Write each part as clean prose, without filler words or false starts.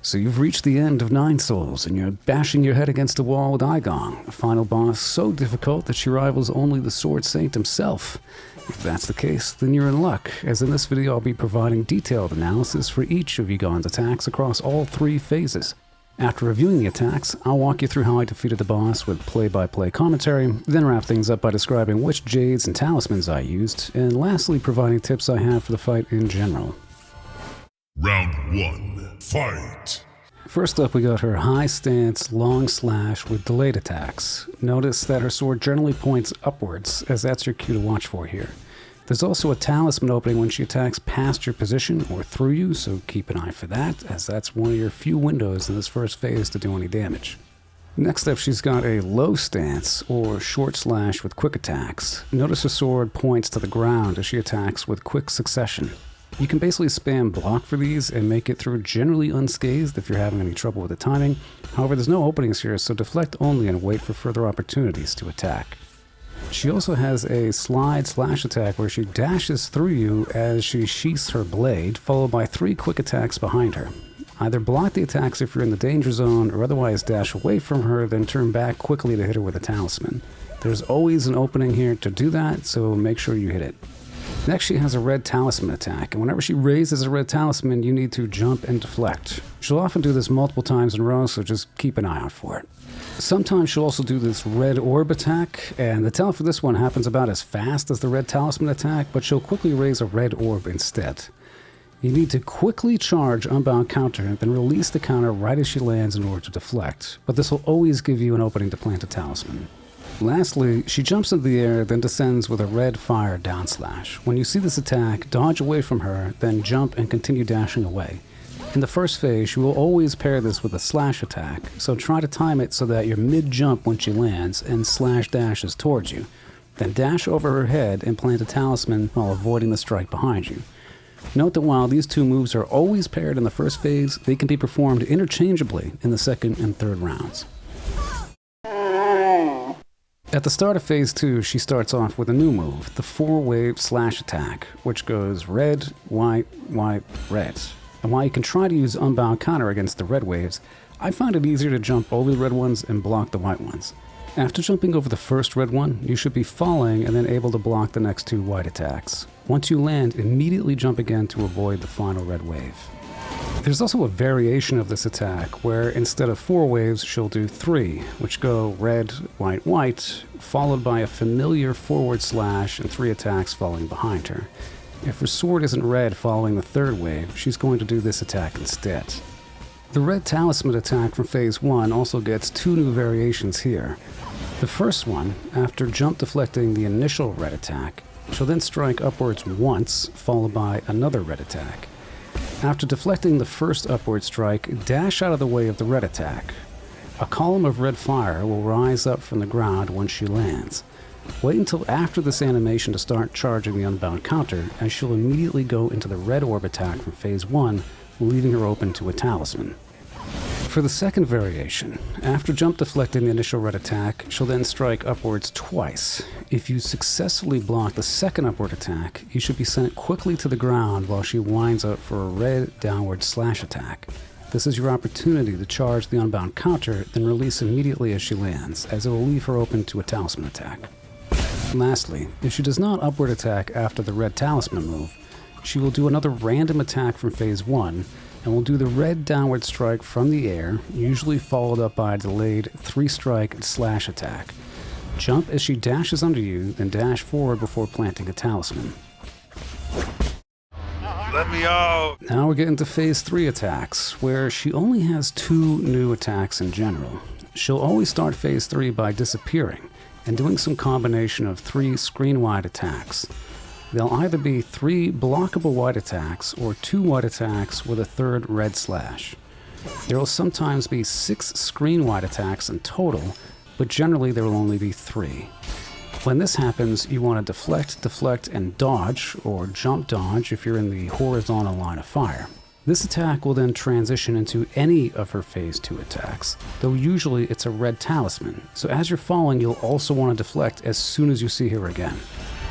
So you've reached the end of 9 souls, and you're bashing your head against a wall with Eigong, a final boss so difficult that she rivals only the Sword Saint himself. If that's the case, then you're in luck, as in this video I'll be providing detailed analysis for each of Eigong's attacks across all 3 phases. After reviewing the attacks, I'll walk you through how I defeated the boss with play-by-play commentary, then wrap things up by describing which Jades and talismans I used, and lastly providing tips I have for the fight in general. Round 1. Fight! First up, we got her high stance, long slash with delayed attacks. Notice that her sword generally points upwards, as that's your cue to watch for here. There's also a talisman opening when she attacks past your position or through you, so keep an eye for that, as that's one of your few windows in this first phase to do any damage. Next up, she's got a low stance, or short slash with quick attacks. Notice her sword points to the ground as she attacks with quick succession. You can basically spam block for these and make it through generally unscathed if you're having any trouble with the timing. However, there's no openings here, so deflect only and wait for further opportunities to attack. She also has a slide slash attack where she dashes through you as she sheaths her blade, followed by 3 quick attacks behind her. Either block the attacks if you're in the danger zone, or otherwise dash away from her, then turn back quickly to hit her with a talisman. There's always an opening here to do that, so make sure you hit it. Next, she has a red talisman attack, and whenever she raises a red talisman, you need to jump and deflect. She'll often do this multiple times in a row, so just keep an eye out for it. Sometimes she'll also do this red orb attack, and the tell for this one happens about as fast as the red talisman attack, but she'll quickly raise a red orb instead. You need to quickly charge Unbound Counter, then release the counter right as she lands in order to deflect, but this will always give you an opening to plant a talisman. Lastly, she jumps into the air, then descends with a red fire down slash. When you see this attack, dodge away from her, then jump and continue dashing away. In the first phase, you will always pair this with a slash attack, so try to time it so that you're mid-jump when she lands and slash dashes towards you. Then dash over her head and plant a talisman while avoiding the strike behind you. Note that while these 2 moves are always paired in the first phase, they can be performed interchangeably in the second and third rounds. At the start of phase 2, she starts off with a new move, the 4-wave slash attack, which goes red, white, white, red. And while you can try to use Unbound Counter against the red waves, I find it easier to jump over the red ones and block the white ones. After jumping over the first red one, you should be falling and then able to block the next 2 white attacks. Once you land, immediately jump again to avoid the final red wave. There's also a variation of this attack where instead of 4 waves, she'll do 3, which go red, white, white, followed by a familiar forward slash and 3 attacks following behind her. If her sword isn't red following the 3rd wave, she's going to do this attack instead. The red talisman attack from phase 1 also gets 2 new variations here. The first one, after jump deflecting the initial red attack, she'll then strike upwards once, followed by another red attack. After deflecting the first upward strike, dash out of the way of the red attack. A column of red fire will rise up from the ground once she lands. Wait until after this animation to start charging the Unbound Counter, as she'll immediately go into the red orb attack from phase 1, leaving her open to a talisman. For the second variation, after jump deflecting the initial red attack, she'll then strike upwards twice. If you successfully block the second upward attack, you should be sent quickly to the ground while she winds up for a red downward slash attack. This is your opportunity to charge the Unbound Counter, then release immediately as she lands, as it will leave her open to a talisman attack. Lastly, if she does not upward attack after the red talisman move, she will do another random attack from phase 1, and will do the red downward strike from the air, usually followed up by a delayed 3-strike slash attack. Jump as she dashes under you, then dash forward before planting a talisman. Let me out! Now we're getting to phase 3 attacks, where she only has 2 new attacks in general. She'll always start phase 3 by disappearing, and doing some combination of 3 screen-wide attacks. They'll either be 3 blockable white attacks or 2 white attacks with a 3rd red slash. There will sometimes be 6 screen-wide attacks in total, but generally there will only be 3. When this happens, you want to deflect, and dodge, or jump dodge if you're in the horizontal line of fire. This attack will then transition into any of her phase 2 attacks, though usually it's a red talisman, so as you're falling you'll also want to deflect as soon as you see her again.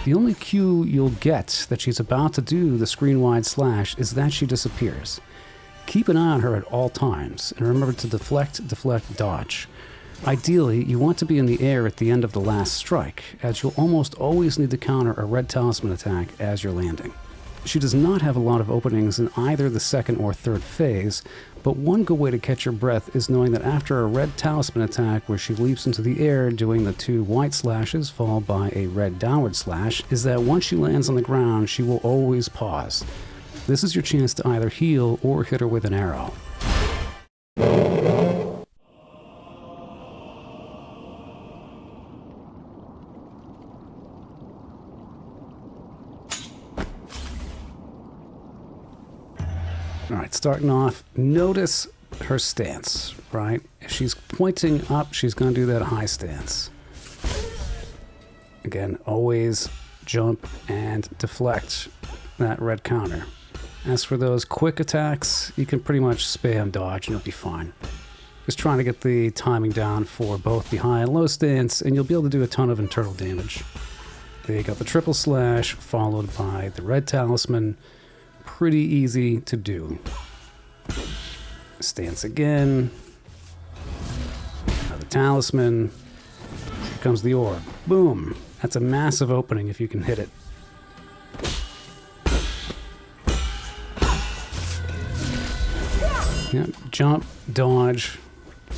The only cue you'll get that she's about to do the screen-wide slash is that she disappears. Keep an eye on her at all times, and remember to deflect, deflect, dodge. Ideally, you want to be in the air at the end of the last strike, as you'll almost always need to counter a red talisman attack as you're landing. She does not have a lot of openings in either the second or third phase, but one good way to catch your breath is knowing that after a red talisman attack where she leaps into the air doing the 2 white slashes followed by a red downward slash, is that once she lands on the ground, she will always pause. This is your chance to either heal or hit her with an arrow. Alright, starting off, notice her stance, right? If she's pointing up, she's going to do that high stance. Again, always jump and deflect that red counter. As for those quick attacks, you can pretty much spam dodge and you'll be fine. Just trying to get the timing down for both the high and low stance, and you'll be able to do a ton of internal damage. There you got the triple slash, followed by the red talisman. Pretty easy to do. Stance again. Another talisman. Here comes the orb. Boom. That's a massive opening if you can hit it. Yep. Jump, dodge,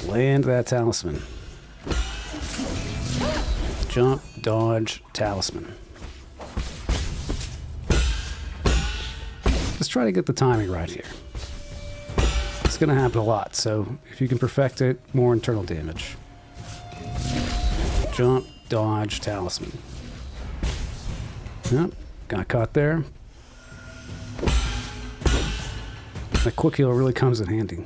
land that talisman. Jump, dodge, talisman. Let's try to get the timing right here. It's going to happen a lot, so if you can perfect it, more internal damage. Jump, dodge, talisman. Yep, got caught there. That quick heal really comes in handy.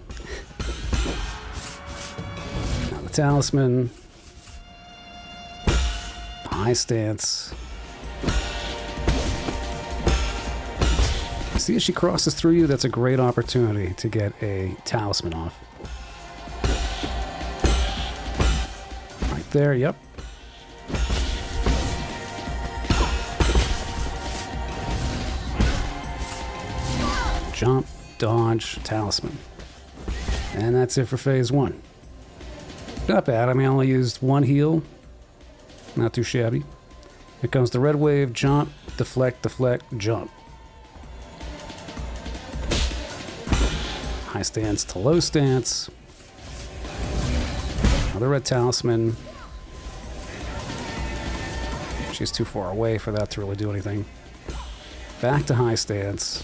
Now the talisman. High stance. See, as she crosses through you, that's a great opportunity to get a talisman off. Right there, yep. Jump, dodge, talisman. And that's it for phase 1. Not bad, I mean, I only used 1 heal. Not too shabby. Here comes the red wave, jump, deflect, deflect, jump. High stance to low stance. Another red talisman. She's too far away for that to really do anything. Back to high stance.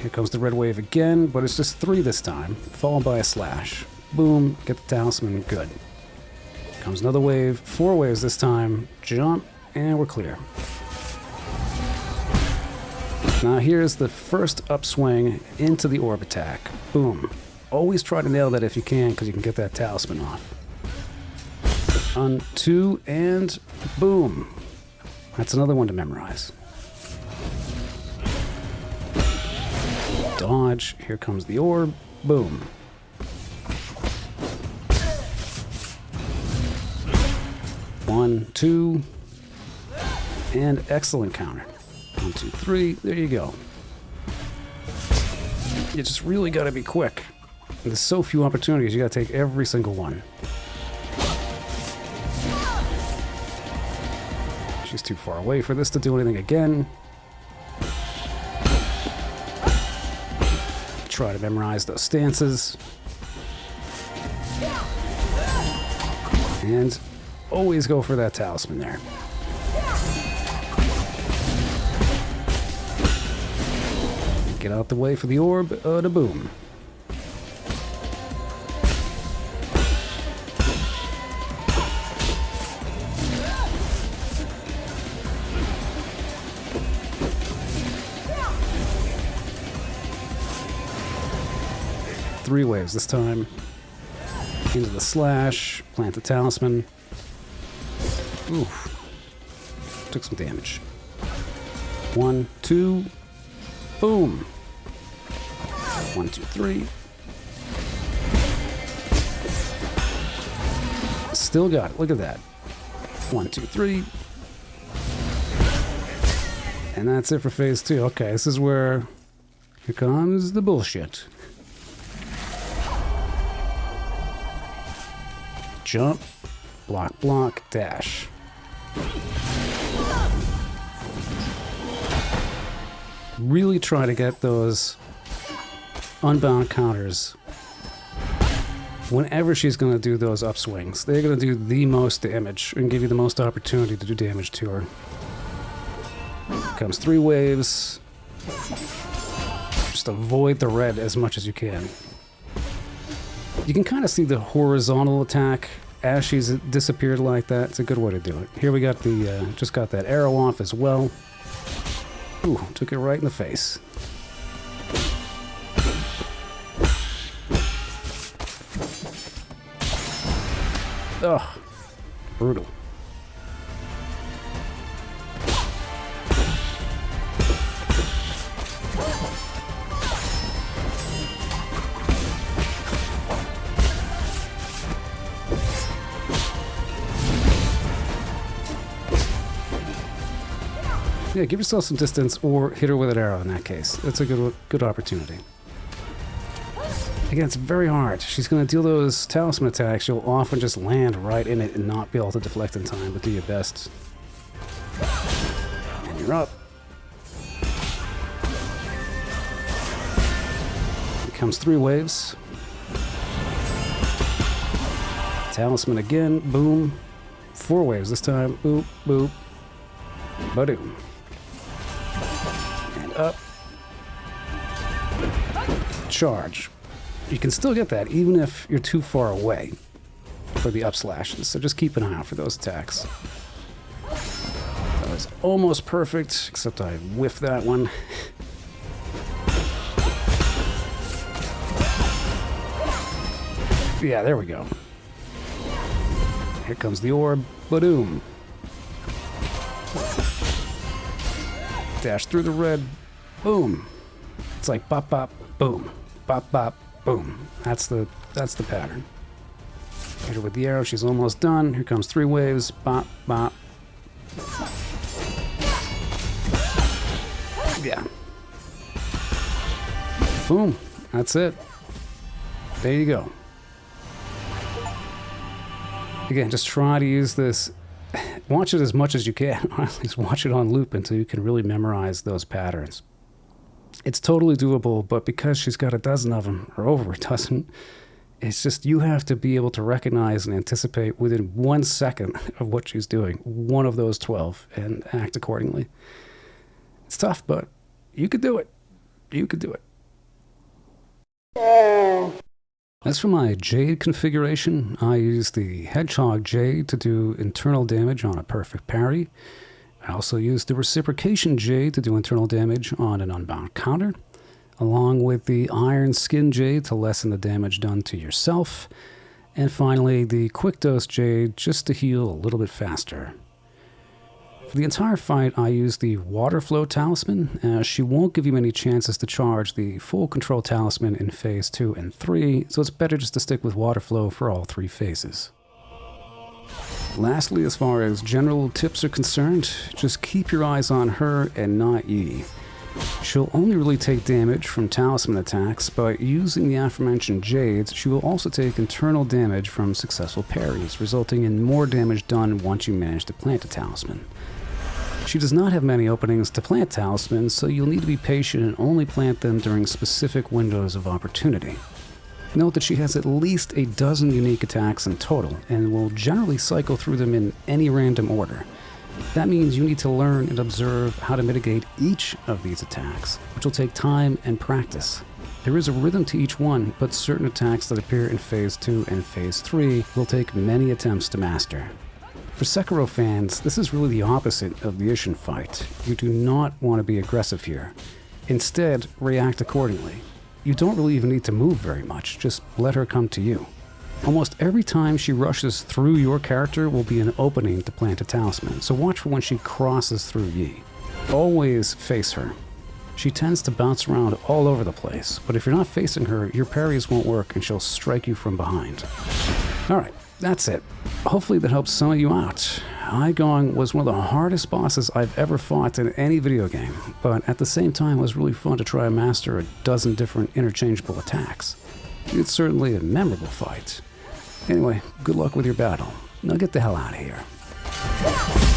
Here comes the red wave again, but it's just 3 this time, followed by a slash. Boom, get the talisman, good. Comes another wave, 4 waves this time, jump, and we're clear. Now here's the first upswing into the orb attack. Boom. Always try to nail that if you can, because you can get that talisman off. On 2, and boom. That's another one to memorize. Dodge. Here comes the orb. Boom. One, 2, and excellent counter. 1, 2, 3. There you go. You just really got to be quick. There's so few opportunities. You got to take every single one. She's too far away for this to do anything again. Try to memorize those stances. And always go for that talisman there. Get out the way for the orb, to boom. Three waves this time. Into the slash, plant the talisman. Oof. Took some damage. 1, 2, boom. 1, 2, 3. Still got it. Look at that. 1, 2, 3. And that's it for phase 2. Okay, this is where Here comes the bullshit. Jump, block, block, dash. Really try to get those unbound counters whenever she's going to do those upswings. They're going to do the most damage and give you the most opportunity to do damage to her. Comes 3 waves. Just avoid the red as much as you can. You can kind of see the horizontal attack as she's disappeared like that. It's a good way to do it. Here we got the, just got that arrow off as well. Ooh, took it right in the face. Ugh, brutal. Yeah, give yourself some distance or hit her with an arrow in that case. That's a good opportunity. Again, it's very hard. She's going to deal those talisman attacks. You'll often just land right in it and not be able to deflect in time, but do your best. And you're up. Here comes 3 waves. Talisman again. Boom. 4 waves this time. Boop, boop. Badoom. And up. Charge. You can still get that even if you're too far away for the up slashes, so just keep an eye out for those attacks. That was almost perfect, except I whiffed that one. Yeah, there we go. Here comes the orb. Badoom. Dash through the red. Boom. It's like bop bop boom. Bop bop boom. That's the pattern. Hit her with the arrow. She's almost done. Here comes 3 waves. Bop bop. Yeah. Boom. That's it. There you go. Again, just try to use this. Watch it as much as you can, or at least watch it on loop until you can really memorize those patterns. It's totally doable, but because she's got a dozen of them, or over a dozen, it's just you have to be able to recognize and anticipate within 1 second of what she's doing, one of those 12, and act accordingly. It's tough, but you could do it. You could do it. As for my Jade configuration, I use the Hedgehog Jade to do internal damage on a perfect parry. I also use the Reciprocation Jade to do internal damage on an unbound counter, along with the Iron Skin Jade to lessen the damage done to yourself, and finally the Quick Dose Jade just to heal a little bit faster. For the entire fight, I use the Water Flow Talisman, as she won't give you many chances to charge the full control talisman in phase 2 and 3, so it's better just to stick with Water Flow for all 3 phases. Lastly, as far as general tips are concerned, just keep your eyes on her and not Yi. She'll only really take damage from talisman attacks, but using the aforementioned Jades, she will also take internal damage from successful parries, resulting in more damage done once you manage to plant a talisman. She does not have many openings to plant talismans, so you'll need to be patient and only plant them during specific windows of opportunity. Note that she has at least a dozen unique attacks in total, and will generally cycle through them in any random order. That means you need to learn and observe how to mitigate each of these attacks, which will take time and practice. There is a rhythm to each one, but certain attacks that appear in Phase 2 and Phase 3 will take many attempts to master. For Sekiro fans, this is really the opposite of the Ishin fight. You do not want to be aggressive here. Instead, react accordingly. You don't really even need to move very much, just let her come to you. Almost every time she rushes through your character will be an opening to plant a talisman, so watch for when she crosses through Yi. Always face her. She tends to bounce around all over the place, but if you're not facing her, your parries won't work and she'll strike you from behind. Alright, that's it. Hopefully that helps some of you out. Eigong was one of the hardest bosses I've ever fought in any video game, but at the same time it was really fun to try and master a dozen different interchangeable attacks. It's certainly a memorable fight. Anyway, good luck with your battle. Now get the hell out of here.